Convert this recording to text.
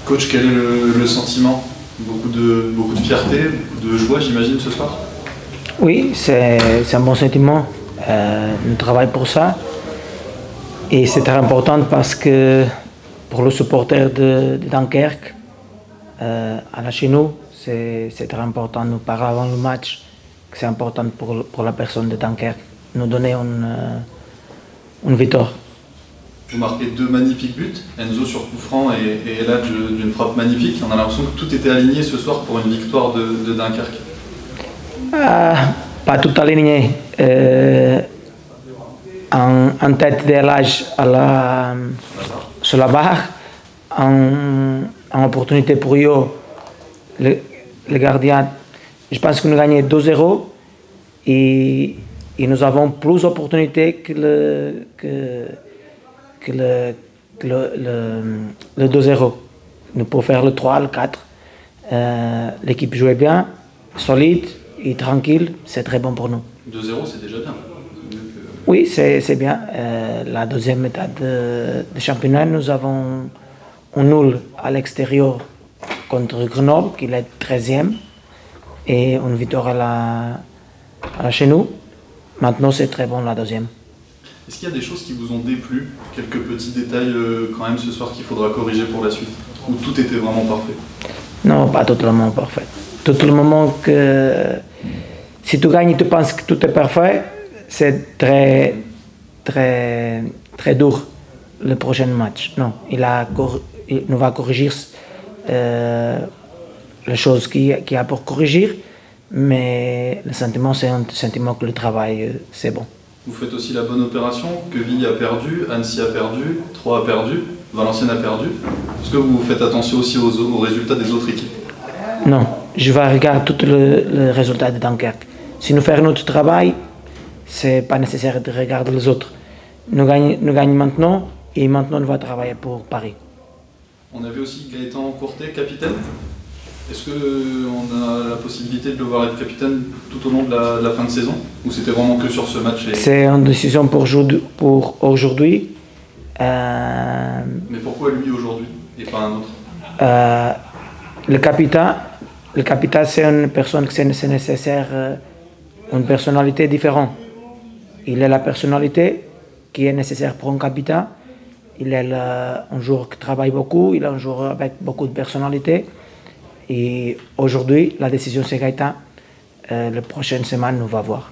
Coach, quel est le sentiment? Beaucoup de fierté, beaucoup de joie, j'imagine, ce soir? Oui, c'est un bon sentiment. Nous travaillons pour ça. Et c'est très important parce que pour le supporter de Dunkerque, chez nous, c'est très important. Nous parlons avant le match que c'est important pour la personne de Dunkerque. Nous donner une victoire. Vous marquez 2 magnifiques buts, Enzo sur coup franc et Eladj d'une frappe magnifique. On a l'impression que tout était aligné ce soir pour une victoire de Dunkerque. Pas tout aligné. En tête d'Eladj sur la barre, en opportunité pour Yo, le gardien. Je pense que nous gagnons 2-0 et nous avons plus d'opportunités que le 2-0. Nous pouvons faire le 3, le 4. L'équipe jouait bien, solide et tranquille. C'est très bon pour nous. 2-0, c'est déjà bien. Oui, c'est bien. La deuxième étape de championnat, nous avons un nul à l'extérieur contre Grenoble, qui est 13e, et une victoire chez nous. Maintenant, c'est très bon la deuxième. Est-ce qu'il y a des choses qui vous ont déplu? Quelques petits détails quand même ce soir qu'il faudra corriger pour la suite? Ou tout était vraiment parfait? Non, pas totalement parfait. Tout le moment que si tu gagnes et tu penses que tout est parfait, c'est très dur le prochain match. Non, il nous va corriger les choses qu'il y a pour corriger, mais le sentiment, c'est un sentiment que le travail, c'est bon. Vous faites aussi la bonne opération, Quevilly a perdu, Annecy a perdu, Troyes a perdu, Valenciennes a perdu. Est-ce que vous faites attention aussi aux résultats des autres équipes? Non, je vais regarder tous les résultats de Dunkerque. Si nous faisons notre travail, ce n'est pas nécessaire de regarder les autres. Nous gagnons maintenant et maintenant on va travailler pour Paris. On avait aussi Gaëtan Courtet, capitaine. Est-ce qu'on a la possibilité de le voir être capitaine tout au long de la fin de saison? Ou c'était vraiment que sur ce match? C'est une décision pour aujourd'hui. Mais pourquoi lui aujourd'hui et pas un autre? Le capitaine, c'est une personne qui c'est nécessaire, une personnalité différente. Il a la personnalité qui est nécessaire pour un capitaine. Il est un joueur qui travaille beaucoup, il est un joueur avec beaucoup de personnalité. Et aujourd'hui, la décision c'est Gaëtan. La prochaine semaine, nous va voir.